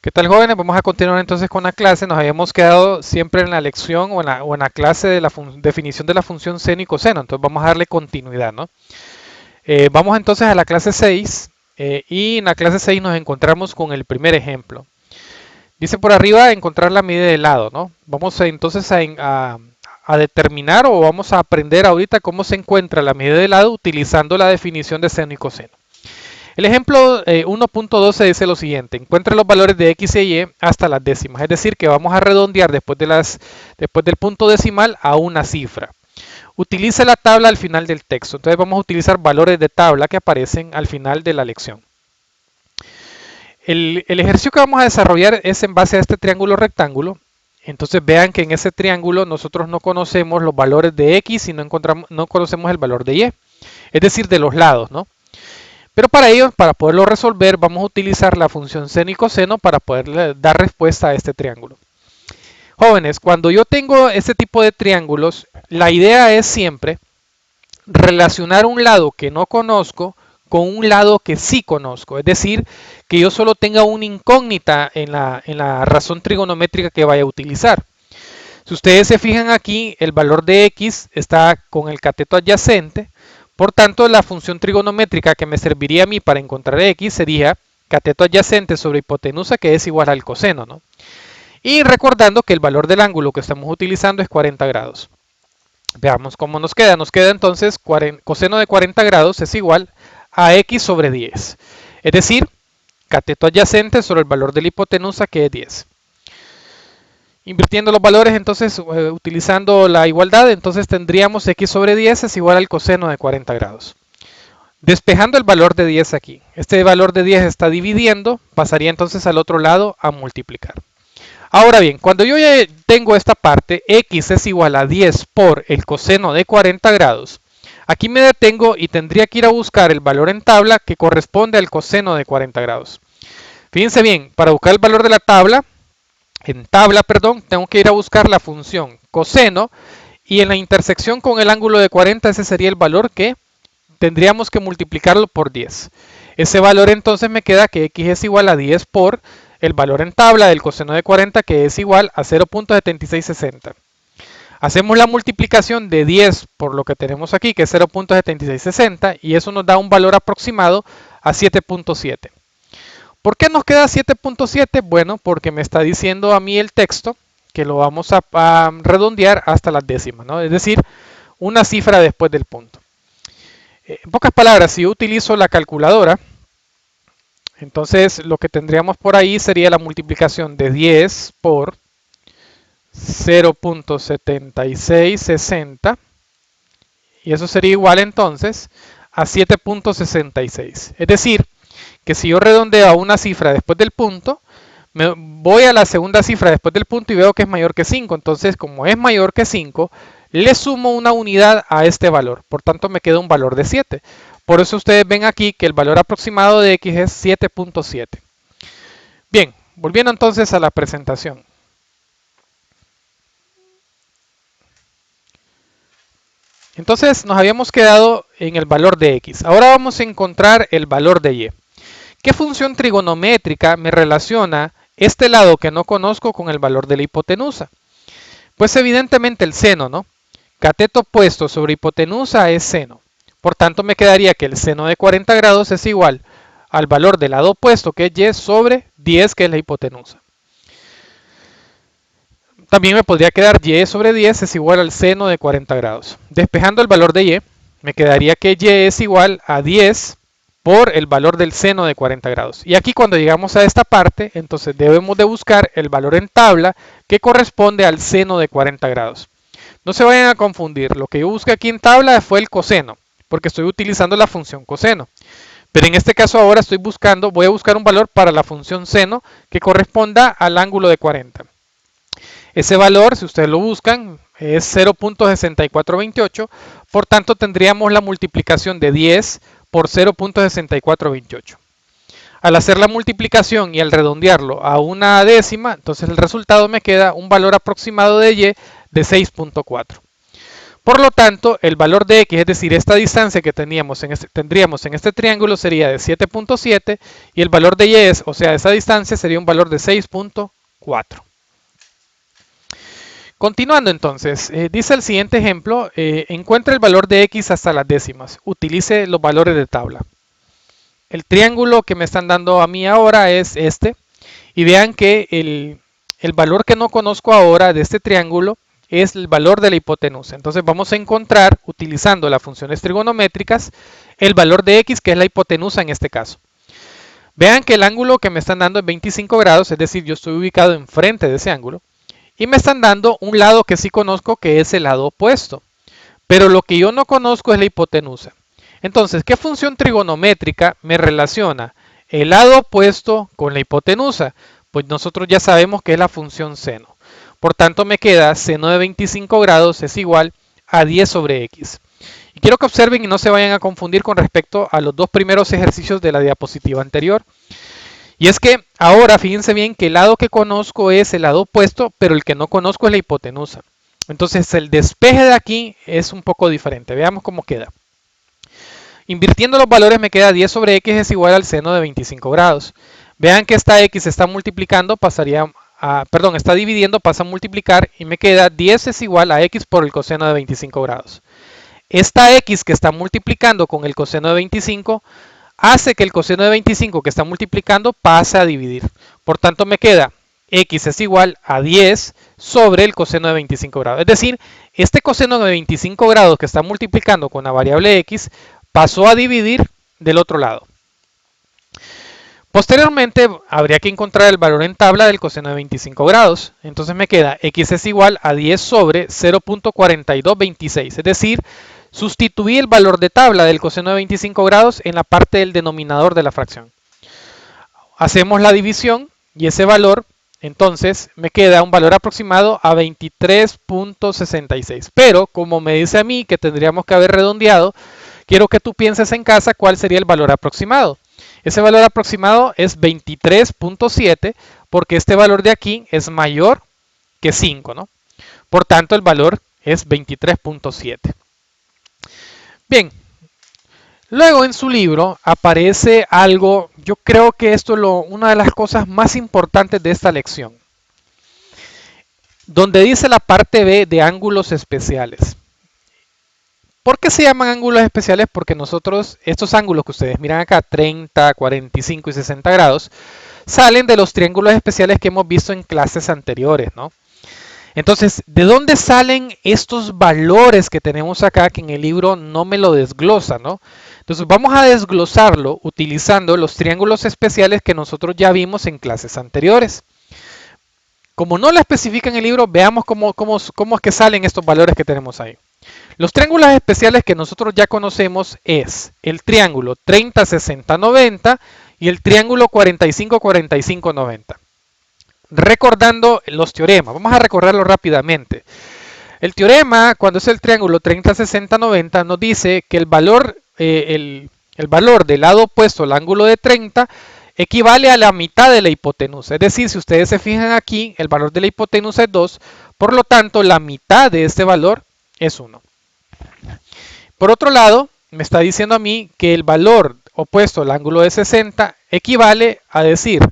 ¿Qué tal, jóvenes? Vamos a continuar entonces con la clase. Nos habíamos quedado siempre en la lección o en la clase de la definición de la función seno y coseno. Entonces vamos a darle continuidad, ¿no? Vamos entonces a la clase 6 y en la clase 6 nos encontramos con el primer ejemplo. Dice por arriba encontrar la medida del lado, ¿no? Vamos entonces a determinar o vamos a aprender ahorita cómo se encuentra la medida del lado utilizando la definición de seno y coseno. El ejemplo 1.12 dice lo siguiente: encuentra los valores de x y y hasta las décimas, es decir, que vamos a redondear después del punto decimal a una cifra. Utilice la tabla al final del texto, entonces vamos a utilizar valores de tabla que aparecen al final de la lección. El ejercicio que vamos a desarrollar es en base a este triángulo rectángulo. Entonces vean que en ese triángulo nosotros no conocemos los valores de x y no conocemos el valor de y, es decir, de los lados, ¿no? Pero para ello, para poderlo resolver, vamos a utilizar la función seno y coseno para poder dar respuesta a este triángulo. Jóvenes, cuando yo tengo este tipo de triángulos, la idea es siempre relacionar un lado que no conozco con un lado que sí conozco. Es decir, que yo solo tenga una incógnita en la razón trigonométrica que vaya a utilizar. Si ustedes se fijan aquí, el valor de x está con el cateto adyacente. Por tanto, la función trigonométrica que me serviría a mí para encontrar x sería cateto adyacente sobre hipotenusa, que es igual al coseno, ¿no? Y recordando que el valor del ángulo que estamos utilizando es 40 grados. Veamos cómo nos queda. Nos queda entonces coseno de 40 grados es igual a x sobre 10. Es decir, cateto adyacente sobre el valor de la hipotenusa, que es 10. Invirtiendo los valores, entonces, utilizando la igualdad, entonces tendríamos x sobre 10 es igual al coseno de 40 grados. Despejando el valor de 10 aquí. Este valor de 10 está dividiendo, pasaría entonces al otro lado a multiplicar. Ahora bien, cuando yo ya tengo esta parte, x es igual a 10 por el coseno de 40 grados, aquí me detengo y tendría que ir a buscar el valor en tabla que corresponde al coseno de 40 grados. Fíjense bien, para buscar el valor de la tabla, tengo que ir a buscar la función coseno y en la intersección con el ángulo de 40 ese sería el valor que tendríamos que multiplicarlo por 10. Ese valor entonces me queda que x es igual a 10 por el valor en tabla del coseno de 40, que es igual a 0.7660. Hacemos la multiplicación de 10 por lo que tenemos aquí, que es 0.7660, y eso nos da un valor aproximado a 7.7. ¿Por qué nos queda 7.7? Bueno, porque me está diciendo a mí el texto que lo vamos a redondear hasta las décimas, ¿no? Es decir, una cifra después del punto. En pocas palabras, si yo utilizo la calculadora, entonces lo que tendríamos por ahí sería la multiplicación de 10 por 0.7660 y eso sería igual entonces a 7.66. Es decir, que si yo redondeo a una cifra después del punto, me voy a la segunda cifra después del punto y veo que es mayor que 5. Entonces, como es mayor que 5, le sumo una unidad a este valor. Por tanto, me queda un valor de 7. Por eso ustedes ven aquí que el valor aproximado de x es 7.7. Bien, volviendo entonces a la presentación. Entonces nos habíamos quedado en el valor de x. Ahora vamos a encontrar el valor de y. ¿Qué función trigonométrica me relaciona este lado que no conozco con el valor de la hipotenusa? Pues evidentemente el seno, ¿no? Cateto opuesto sobre hipotenusa es seno. Por tanto me quedaría que el seno de 40 grados es igual al valor del lado opuesto, que es y sobre 10, que es la hipotenusa. También me podría quedar y sobre 10 es igual al seno de 40 grados. Despejando el valor de y, me quedaría que y es igual a 10 por el valor del seno de 40 grados. Y aquí cuando llegamos a esta parte, entonces debemos de buscar el valor en tabla que corresponde al seno de 40 grados. No se vayan a confundir, lo que yo busqué aquí en tabla fue el coseno, porque estoy utilizando la función coseno. Pero en este caso ahora voy a buscar un valor para la función seno que corresponda al ángulo de 40. Ese valor, si ustedes lo buscan, es 0.6428, por tanto tendríamos la multiplicación de 10 por 0.6428. Al hacer la multiplicación y al redondearlo a una décima, entonces el resultado me queda un valor aproximado de y de 6.4. Por lo tanto, el valor de x, es decir, esta distancia que tendríamos en este triángulo sería de 7.7 y el valor de y, o sea, esa distancia sería un valor de 6.4. Continuando entonces, dice el siguiente ejemplo, encuentra el valor de x hasta las décimas. Utilice los valores de tabla. El triángulo que me están dando a mí ahora es este. Y vean que el valor que no conozco ahora de este triángulo es el valor de la hipotenusa. Entonces vamos a encontrar, utilizando las funciones trigonométricas, el valor de x, que es la hipotenusa en este caso. Vean que el ángulo que me están dando es 25 grados, es decir, yo estoy ubicado enfrente de ese ángulo. Y me están dando un lado que sí conozco, que es el lado opuesto. Pero lo que yo no conozco es la hipotenusa. Entonces, ¿qué función trigonométrica me relaciona el lado opuesto con la hipotenusa? Pues nosotros ya sabemos que es la función seno. Por tanto, me queda seno de 25 grados es igual a 10 sobre x. Y quiero que observen y no se vayan a confundir con respecto a los dos primeros ejercicios de la diapositiva anterior. Y es que ahora fíjense bien que el lado que conozco es el lado opuesto, pero el que no conozco es la hipotenusa. Entonces el despeje de aquí es un poco diferente. Veamos cómo queda. Invirtiendo los valores me queda 10 sobre x es igual al seno de 25 grados. Vean que esta x está multiplicando, está dividiendo, pasa a multiplicar y me queda 10 es igual a x por el coseno de 25 grados. Esta x que está multiplicando con el coseno de 25 hace que el coseno de 25 que está multiplicando pase a dividir. Por tanto me queda x es igual a 10 sobre el coseno de 25 grados. Es decir, este coseno de 25 grados que está multiplicando con la variable x pasó a dividir del otro lado. Posteriormente habría que encontrar el valor en tabla del coseno de 25 grados. Entonces me queda x es igual a 10 sobre 0.4226. Es decir, sustituí el valor de tabla del coseno de 25 grados en la parte del denominador de la fracción. Hacemos la división y ese valor, entonces, me queda un valor aproximado a 23.66. Pero, como me dice a mí que tendríamos que haber redondeado, quiero que tú pienses en casa cuál sería el valor aproximado. Ese valor aproximado es 23.7 porque este valor de aquí es mayor que 5, ¿no? Por tanto, el valor es 23.7. Bien, luego en su libro aparece algo, yo creo que esto es una de las cosas más importantes de esta lección, donde dice la parte B de ángulos especiales. ¿Por qué se llaman ángulos especiales? Porque nosotros, estos ángulos que ustedes miran acá, 30, 45 y 60 grados, salen de los triángulos especiales que hemos visto en clases anteriores, ¿no? Entonces, ¿de dónde salen estos valores que tenemos acá que en el libro no me lo desglosa, ¿no? Entonces, vamos a desglosarlo utilizando los triángulos especiales que nosotros ya vimos en clases anteriores. Como no lo especifica en el libro, veamos cómo es que salen estos valores que tenemos ahí. Los triángulos especiales que nosotros ya conocemos es el triángulo 30, 60, 90 y el triángulo 45, 45, 90. Recordando los teoremas, vamos a recordarlo rápidamente. El teorema, cuando es el triángulo 30, 60, 90, nos dice que el valor del lado opuesto al ángulo de 30 equivale a la mitad de la hipotenusa. Es decir, si ustedes se fijan aquí, el valor de la hipotenusa es 2, por lo tanto, la mitad de este valor es 1. Por otro lado, me está diciendo a mí que el valor opuesto al ángulo de 60 equivale a decir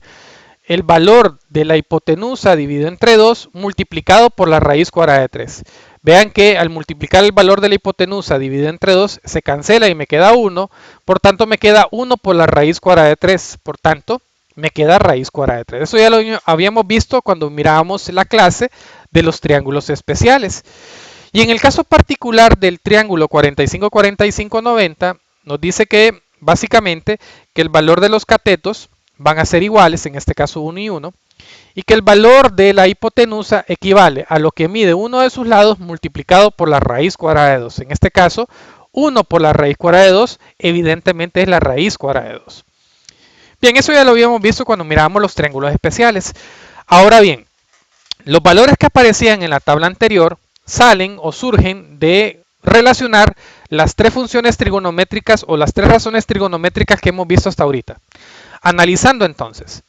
el valor de la hipotenusa dividido entre 2 multiplicado por la raíz cuadrada de 3. Vean que al multiplicar el valor de la hipotenusa dividido entre 2 se cancela y me queda 1. Por tanto, me queda 1 por la raíz cuadrada de 3. Por tanto, me queda raíz cuadrada de 3. Eso ya lo habíamos visto cuando mirábamos la clase de los triángulos especiales. Y en el caso particular del triángulo 45, 45, 90, nos dice que básicamente que el valor de los catetos van a ser iguales, en este caso 1 y 1, y que el valor de la hipotenusa equivale a lo que mide uno de sus lados multiplicado por la raíz cuadrada de 2. En este caso, 1 por la raíz cuadrada de 2 evidentemente es la raíz cuadrada de 2. Bien, eso ya lo habíamos visto cuando mirábamos los triángulos especiales. Ahora bien, los valores que aparecían en la tabla anterior salen o surgen de relacionar las tres funciones trigonométricas o las tres razones trigonométricas que hemos visto hasta ahorita. Analizando entonces,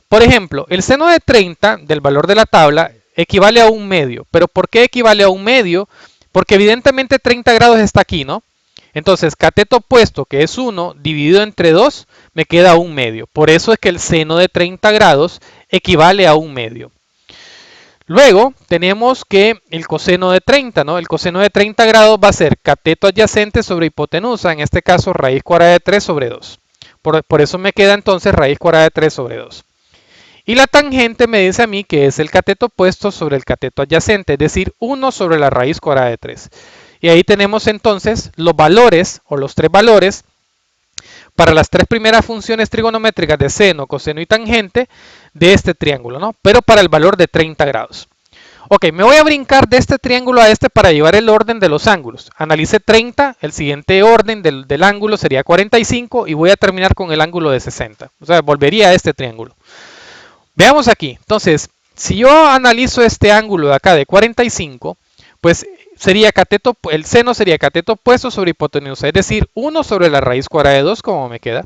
por ejemplo, el seno de 30 del valor de la tabla equivale a 1 medio. ¿Pero por qué equivale a 1 medio? Porque evidentemente 30 grados está aquí, ¿no? Entonces, cateto opuesto, que es 1, dividido entre 2, me queda 1/2. Por eso es que el seno de 30 grados equivale a 1/2. Luego tenemos que el coseno de 30, ¿no? El coseno de 30 grados va a ser cateto adyacente sobre hipotenusa, en este caso raíz cuadrada de 3 sobre 2. Por eso me queda entonces raíz cuadrada de 3 sobre 2. Y la tangente me dice a mí que es el cateto opuesto sobre el cateto adyacente, es decir, 1 sobre la raíz cuadrada de 3. Y ahí tenemos entonces los valores, o los tres valores, para las tres primeras funciones trigonométricas de seno, coseno y tangente de este triángulo, ¿no? Pero para el valor de 30 grados. Ok, me voy a brincar de este triángulo a este para llevar el orden de los ángulos. Analice 30, el siguiente orden del ángulo sería 45 y voy a terminar con el ángulo de 60. O sea, volvería a este triángulo. Veamos aquí. Entonces, si yo analizo este ángulo de acá de 45, pues sería el seno sería cateto opuesto sobre hipotenusa, es decir, 1 sobre la raíz cuadrada de 2, como me queda.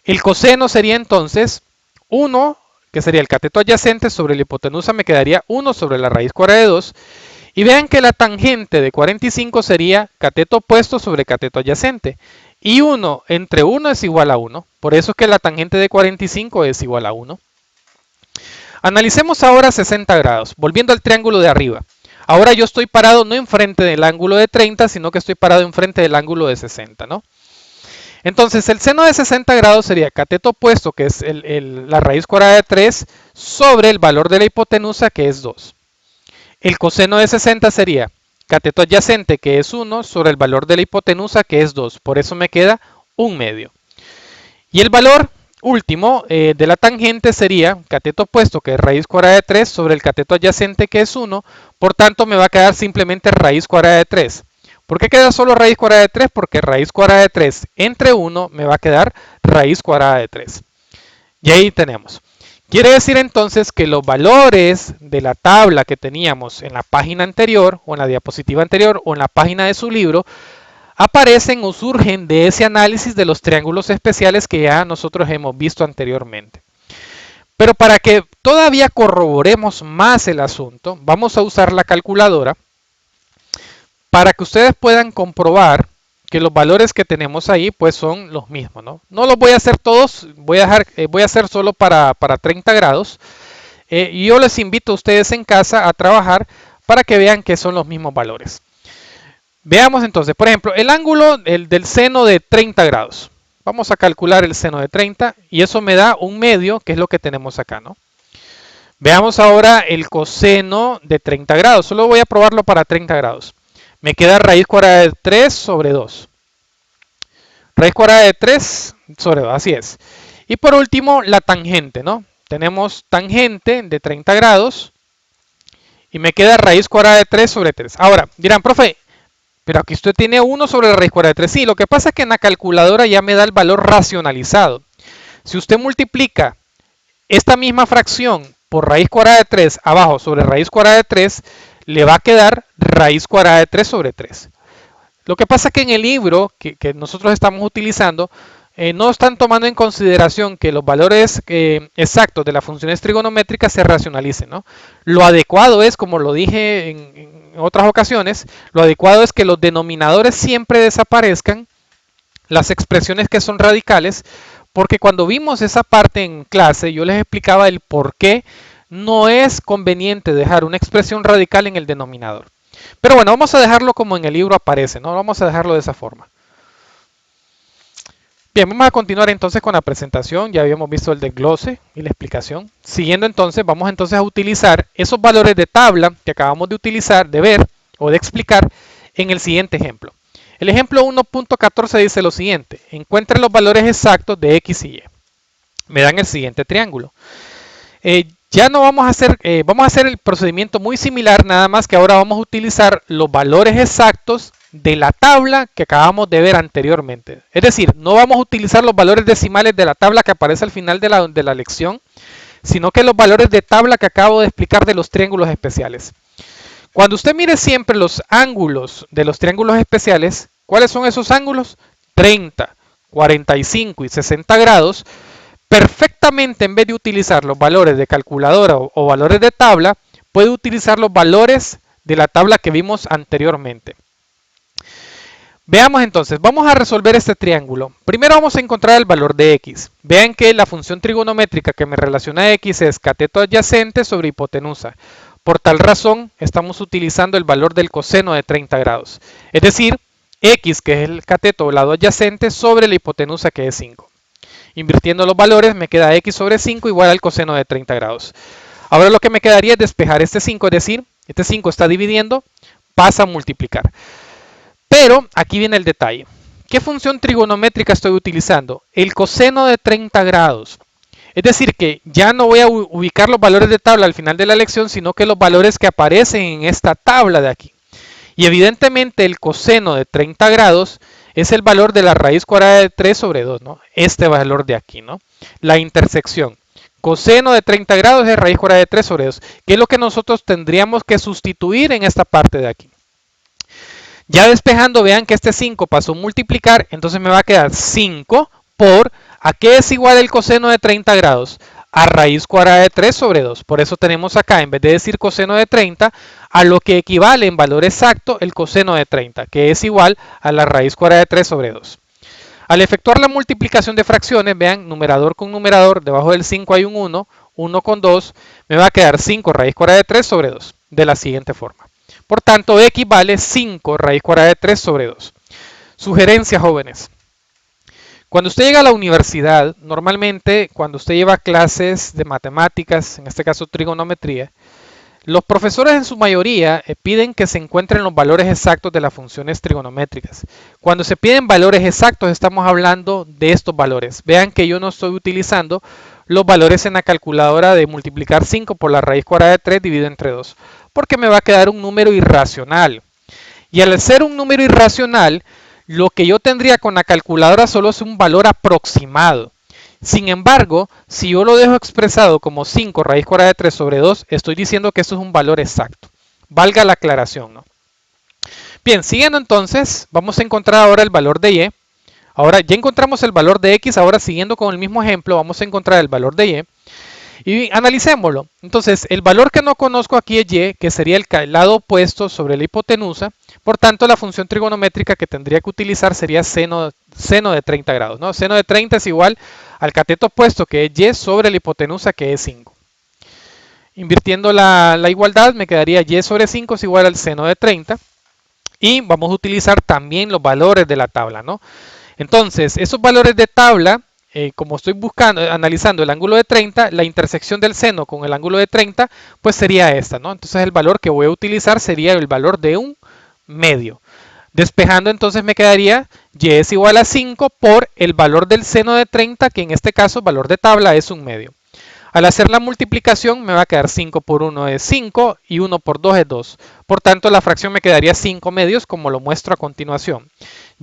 El coseno sería entonces 1, que sería el cateto adyacente sobre la hipotenusa, me quedaría 1 sobre la raíz cuadrada de 2. Y vean que la tangente de 45 sería cateto opuesto sobre cateto adyacente. Y 1 entre 1 es igual a 1. Por eso es que la tangente de 45 es igual a 1. Analicemos ahora 60 grados, volviendo al triángulo de arriba. Ahora yo estoy parado no enfrente del ángulo de 30, sino que estoy parado enfrente del ángulo de 60, ¿no? Entonces el seno de 60 grados sería cateto opuesto, que es la raíz cuadrada de 3, sobre el valor de la hipotenusa, que es 2. El coseno de 60 sería cateto adyacente, que es 1, sobre el valor de la hipotenusa, que es 2. Por eso me queda 1/2. Y el valor último de la tangente sería cateto opuesto, que es raíz cuadrada de 3, sobre el cateto adyacente, que es 1. Por tanto, me va a quedar simplemente raíz cuadrada de 3. ¿Por qué queda solo raíz cuadrada de 3? Porque raíz cuadrada de 3 entre 1 me va a quedar raíz cuadrada de 3. Y ahí tenemos. Quiere decir entonces que los valores de la tabla que teníamos en la página anterior, o en la diapositiva anterior, o en la página de su libro, aparecen o surgen de ese análisis de los triángulos especiales que ya nosotros hemos visto anteriormente. Pero para que todavía corroboremos más el asunto, vamos a usar la calculadora para que ustedes puedan comprobar que los valores que tenemos ahí pues son los mismos, ¿no? No los voy a hacer todos, voy a hacer solo para 30 grados. Y yo les invito a ustedes en casa a trabajar para que vean que son los mismos valores. Veamos entonces, por ejemplo, el ángulo del seno de 30 grados. Vamos a calcular el seno de 30 y eso me da 1/2, que es lo que tenemos acá, ¿no? Veamos ahora el coseno de 30 grados. Solo voy a probarlo para 30 grados. Me queda raíz cuadrada de 3 sobre 2. Raíz cuadrada de 3 sobre 2, así es. Y por último, la tangente, ¿no? Tenemos tangente de 30 grados y me queda raíz cuadrada de 3 sobre 3. Ahora, dirán, profe, pero aquí usted tiene 1 sobre la raíz cuadrada de 3. Sí, lo que pasa es que en la calculadora ya me da el valor racionalizado. Si usted multiplica esta misma fracción por raíz cuadrada de 3 abajo sobre raíz cuadrada de 3, le va a quedar raíz cuadrada de 3 sobre 3. Lo que pasa es que en el libro que nosotros estamos utilizando, no están tomando en consideración que los valores exactos de las funciones trigonométricas se racionalicen, ¿no? Lo adecuado es, como lo dije en otras ocasiones, lo adecuado es que los denominadores siempre desaparezcan, las expresiones que son radicales, porque cuando vimos esa parte en clase, yo les explicaba el por qué no es conveniente dejar una expresión radical en el denominador. Pero bueno, vamos a dejarlo como en el libro aparece, ¿no? Vamos a dejarlo de esa forma. Bien, vamos a continuar entonces con la presentación. Ya habíamos visto el desglose y la explicación. Siguiendo entonces, vamos entonces a utilizar esos valores de tabla que acabamos de utilizar, de ver o de explicar en el siguiente ejemplo. El ejemplo 1.14 dice lo siguiente: encuentre los valores exactos de x y y. Me dan el siguiente triángulo. Ya no vamos a hacer el procedimiento muy similar, nada más que ahora vamos a utilizar los valores exactos de la tabla que acabamos de ver anteriormente. Es decir, no vamos a utilizar los valores decimales de la tabla que aparece al final de la lección, sino que los valores de tabla que acabo de explicar de los triángulos especiales. Cuando usted mire siempre los ángulos de los triángulos especiales, ¿cuáles son esos ángulos? 30, 45 y 60 grados. Perfectamente, en vez de utilizar los valores de calculadora o valores de tabla, puede utilizar los valores de la tabla que vimos anteriormente. Veamos entonces, vamos a resolver este triángulo. Primero vamos a encontrar el valor de x. Vean que la función trigonométrica que me relaciona a x es cateto adyacente sobre hipotenusa. Por tal razón, estamos utilizando el valor del coseno de 30 grados. Es decir, x, que es el cateto o lado adyacente, sobre la hipotenusa, que es 5. Invirtiendo los valores, me queda x sobre 5 igual al coseno de 30 grados. Ahora lo que me quedaría es despejar este 5, es decir, este 5 está dividiendo, pasa a multiplicar. Pero aquí viene el detalle. ¿Qué función trigonométrica estoy utilizando? El coseno de 30 grados. Es decir, que ya no voy a ubicar los valores de tabla al final de la lección, sino que los valores que aparecen en esta tabla de aquí. Y evidentemente el coseno de 30 grados es el valor de la raíz cuadrada de 3 sobre 2, ¿no? Este valor de aquí, ¿no? La intersección. Coseno de 30 grados es raíz cuadrada de 3 sobre 2, que es lo que nosotros tendríamos que sustituir en esta parte de aquí. Ya despejando, vean que este 5 pasó a multiplicar, entonces me va a quedar 5 por, ¿a qué es igual el coseno de 30 grados? A raíz cuadrada de 3 sobre 2. Por eso tenemos acá, en vez de decir coseno de 30, a lo que equivale en valor exacto el coseno de 30, que es igual a la raíz cuadrada de 3 sobre 2. Al efectuar la multiplicación de fracciones, vean, numerador con numerador, debajo del 5 hay un 1, 1 con 2, me va a quedar 5 raíz cuadrada de 3 sobre 2, de la siguiente forma. Por tanto, x vale 5 raíz cuadrada de 3 sobre 2. Sugerencia, jóvenes. Cuando usted llega a la universidad, normalmente cuando usted lleva clases de matemáticas, en este caso trigonometría, los profesores en su mayoría piden que se encuentren los valores exactos de las funciones trigonométricas. Cuando se piden valores exactos, estamos hablando de estos valores. Vean que yo no estoy utilizando los valores en la calculadora de multiplicar 5 por la raíz cuadrada de 3 dividido entre 2, porque me va a quedar un número irracional. Y al ser un número irracional, lo que yo tendría con la calculadora solo es un valor aproximado. Sin embargo, si yo lo dejo expresado como 5 raíz cuadrada de 3 sobre 2, estoy diciendo que eso es un valor exacto. Valga la aclaración, ¿no? Bien, siguiendo entonces, vamos a encontrar ahora el valor de y. Ahora ya encontramos el valor de x, ahora siguiendo con el mismo ejemplo, vamos a encontrar el valor de y. Y analicémoslo. Entonces, el valor que no conozco aquí es y, que sería el lado opuesto sobre la hipotenusa. Por tanto, la función trigonométrica que tendría que utilizar sería seno de 30 grados, ¿no? Seno de 30 es igual al cateto opuesto, que es y, sobre la hipotenusa, que es 5. Invirtiendo la igualdad, me quedaría y sobre 5 es igual al seno de 30. Y vamos a utilizar también los valores de la tabla, ¿no? Entonces, esos valores de tabla, como estoy analizando el ángulo de 30, la intersección del seno con el ángulo de 30, pues sería esta, ¿no? Entonces el valor que voy a utilizar sería el valor de un medio. Despejando, entonces me quedaría y es igual a 5 por el valor del seno de 30, que en este caso, valor de tabla, es un medio. Al hacer la multiplicación me va a quedar 5 por 1 es 5 y 1 por 2 es 2. Por tanto, la fracción me quedaría 5 medios, como lo muestro a continuación.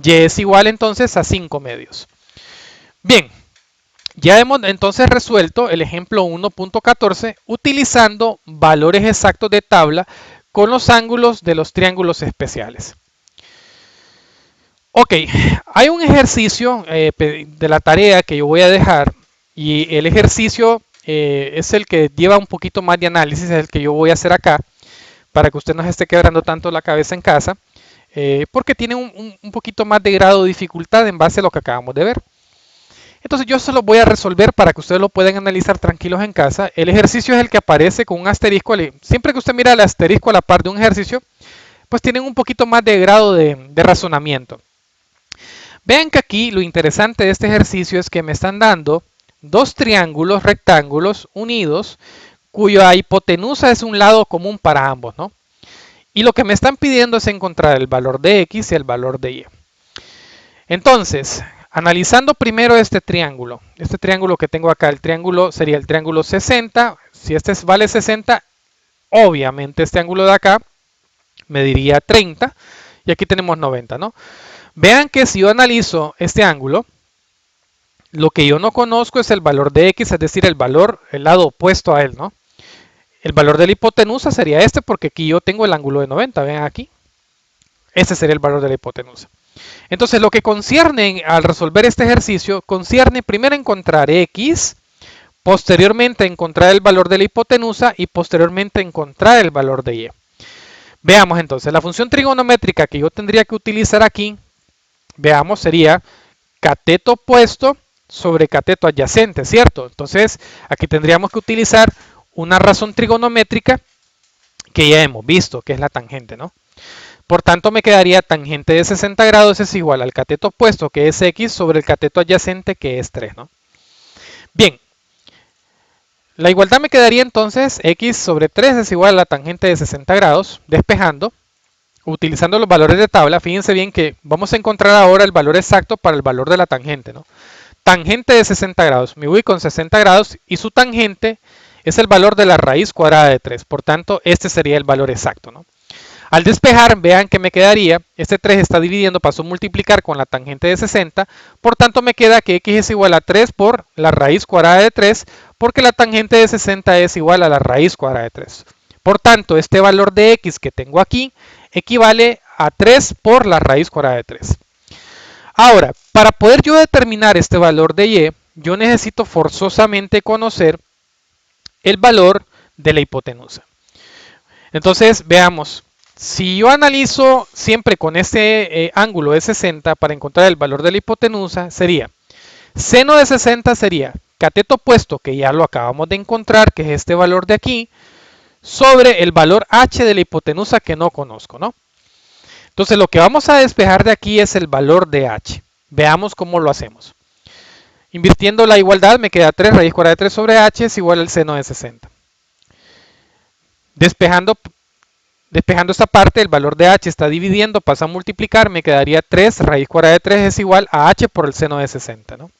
Y es igual entonces a 5 medios. Bien, ya hemos entonces resuelto el ejemplo 1.14 utilizando valores exactos de tabla con los ángulos de los triángulos especiales. Ok, hay un ejercicio de la tarea que yo voy a dejar, y el ejercicio es el que lleva un poquito más de análisis, es el que yo voy a hacer acá, para que usted no se esté quebrando tanto la cabeza en casa, porque tiene un poquito más de grado de dificultad en base a lo que acabamos de ver. Entonces yo se lo voy a resolver para que ustedes lo puedan analizar tranquilos en casa. El ejercicio es el que aparece con un asterisco. Siempre que usted mira el asterisco a la par de un ejercicio, pues tienen un poquito más de grado de razonamiento. Vean que aquí lo interesante de este ejercicio es que me están dando dos triángulos rectángulos unidos cuya hipotenusa es un lado común para ambos, ¿no? Y lo que me están pidiendo es encontrar el valor de x y el valor de y. Entonces, analizando primero este triángulo que tengo acá, el triángulo sería el triángulo 60. Si este vale 60, obviamente este ángulo de acá mediría 30 y aquí tenemos 90, ¿no? Vean que si yo analizo este ángulo, lo que yo no conozco es el valor de x, es decir, el lado opuesto a él, ¿no? El valor de la hipotenusa sería este, porque aquí yo tengo el ángulo de 90, vean aquí. Este sería el valor de la hipotenusa. Entonces, lo que concierne al resolver este ejercicio, concierne primero encontrar x, posteriormente encontrar el valor de la hipotenusa y posteriormente encontrar el valor de y. Veamos entonces, la función trigonométrica que yo tendría que utilizar aquí, veamos, sería cateto opuesto sobre cateto adyacente, ¿cierto? Entonces, aquí tendríamos que utilizar una razón trigonométrica que ya hemos visto, que es la tangente, ¿no? Por tanto, me quedaría tangente de 60 grados es igual al cateto opuesto, que es x, sobre el cateto adyacente, que es 3, ¿no? Bien, la igualdad me quedaría entonces x sobre 3 es igual a la tangente de 60 grados, despejando, utilizando los valores de tabla. Fíjense bien que vamos a encontrar ahora el valor exacto para el valor de la tangente, ¿no? Tangente de 60 grados, me ubico en 60 grados y su tangente es el valor de la raíz cuadrada de 3. Por tanto, este sería el valor exacto, ¿no? Al despejar, vean que me quedaría, este 3 está dividiendo, paso a multiplicar con la tangente de 60, por tanto me queda que x es igual a 3 por la raíz cuadrada de 3, porque la tangente de 60 es igual a la raíz cuadrada de 3. Por tanto, este valor de x que tengo aquí equivale a 3 por la raíz cuadrada de 3. Ahora, para poder yo determinar este valor de y, yo necesito forzosamente conocer el valor de la hipotenusa. Entonces, veamos. Si yo analizo siempre con este ángulo de 60 para encontrar el valor de la hipotenusa, sería seno de 60 sería cateto opuesto, que ya lo acabamos de encontrar, que es este valor de aquí, sobre el valor h de la hipotenusa que no conozco, ¿no? Entonces lo que vamos a despejar de aquí es el valor de h. Veamos cómo lo hacemos. Invirtiendo la igualdad me queda 3 raíz cuadrada de 3 sobre h es igual al seno de 60. Despejando esta parte, el valor de h está dividiendo, pasa a multiplicar, me quedaría 3 raíz cuadrada de 3 es igual a h por el seno de 60, ¿no?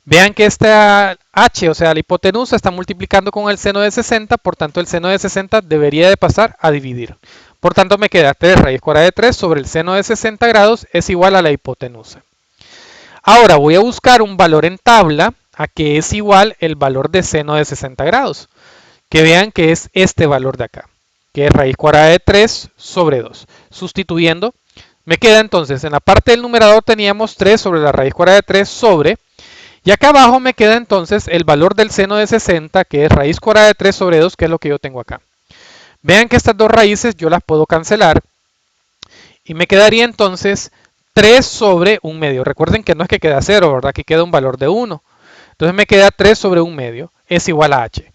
Vean que esta h, o sea, la hipotenusa, está multiplicando con el seno de 60, por tanto el seno de 60 debería de pasar a dividir. Por tanto me queda 3 raíz cuadrada de 3 sobre el seno de 60 grados es igual a la hipotenusa. Ahora voy a buscar un valor en tabla a que es igual el valor de seno de 60 grados. Que vean que es este valor de acá, que es raíz cuadrada de 3 sobre 2. Sustituyendo, me queda entonces, en la parte del numerador teníamos 3 sobre la raíz cuadrada de 3 sobre, y acá abajo me queda entonces el valor del seno de 60, que es raíz cuadrada de 3 sobre 2, que es lo que yo tengo acá. Vean que estas dos raíces yo las puedo cancelar, y me quedaría entonces 3 sobre 1 medio. Recuerden que no es que queda 0, ¿verdad? Que queda un valor de 1. Entonces me queda 3 sobre 1 medio, es igual a h.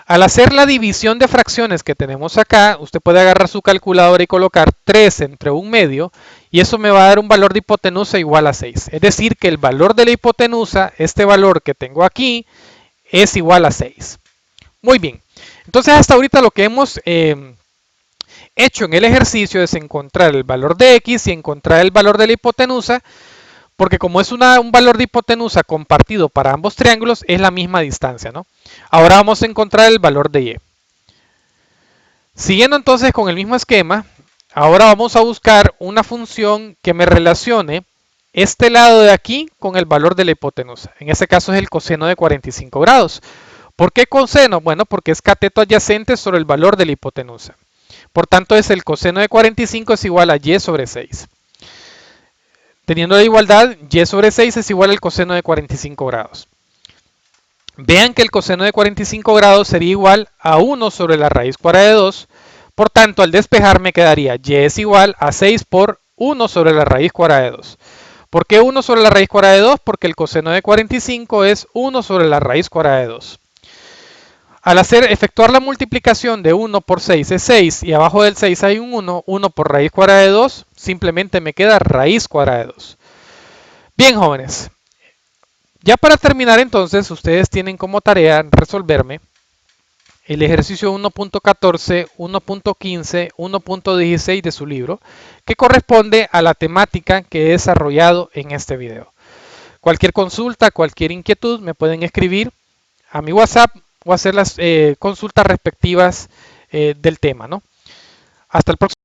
Al hacer la división de fracciones que tenemos acá, usted puede agarrar su calculadora y colocar 3 entre 1 medio, y eso me va a dar un valor de hipotenusa igual a 6. Es decir, que el valor de la hipotenusa, este valor que tengo aquí, es igual a 6. Muy bien. Entonces hasta ahorita lo que hemos hecho en el ejercicio es encontrar el valor de x y encontrar el valor de la hipotenusa, porque como es un valor de hipotenusa compartido para ambos triángulos, es la misma distancia, ¿no? Ahora vamos a encontrar el valor de y. Siguiendo entonces con el mismo esquema, ahora vamos a buscar una función que me relacione este lado de aquí con el valor de la hipotenusa. En este caso es el coseno de 45 grados. ¿Por qué coseno? Bueno, porque es cateto adyacente sobre el valor de la hipotenusa. Por tanto, es el coseno de 45 es igual a y sobre 6. Teniendo la igualdad, y sobre 6 es igual al coseno de 45 grados. Vean que el coseno de 45 grados sería igual a 1 sobre la raíz cuadrada de 2. Por tanto, al despejar me quedaría y es igual a 6 por 1 sobre la raíz cuadrada de 2. ¿Por qué 1 sobre la raíz cuadrada de 2? Porque el coseno de 45 es 1 sobre la raíz cuadrada de 2. Al efectuar la multiplicación de 1 por 6 es 6 y abajo del 6 hay un 1, 1 por raíz cuadrada de 2, simplemente me queda raíz cuadrada de 2. Bien, jóvenes, ya para terminar entonces, ustedes tienen como tarea resolverme el ejercicio 1.14, 1.15, 1.16 de su libro, que corresponde a la temática que he desarrollado en este video. Cualquier consulta, cualquier inquietud, me pueden escribir a mi WhatsApp o hacer las consultas respectivas del tema, ¿no? Hasta el próximo.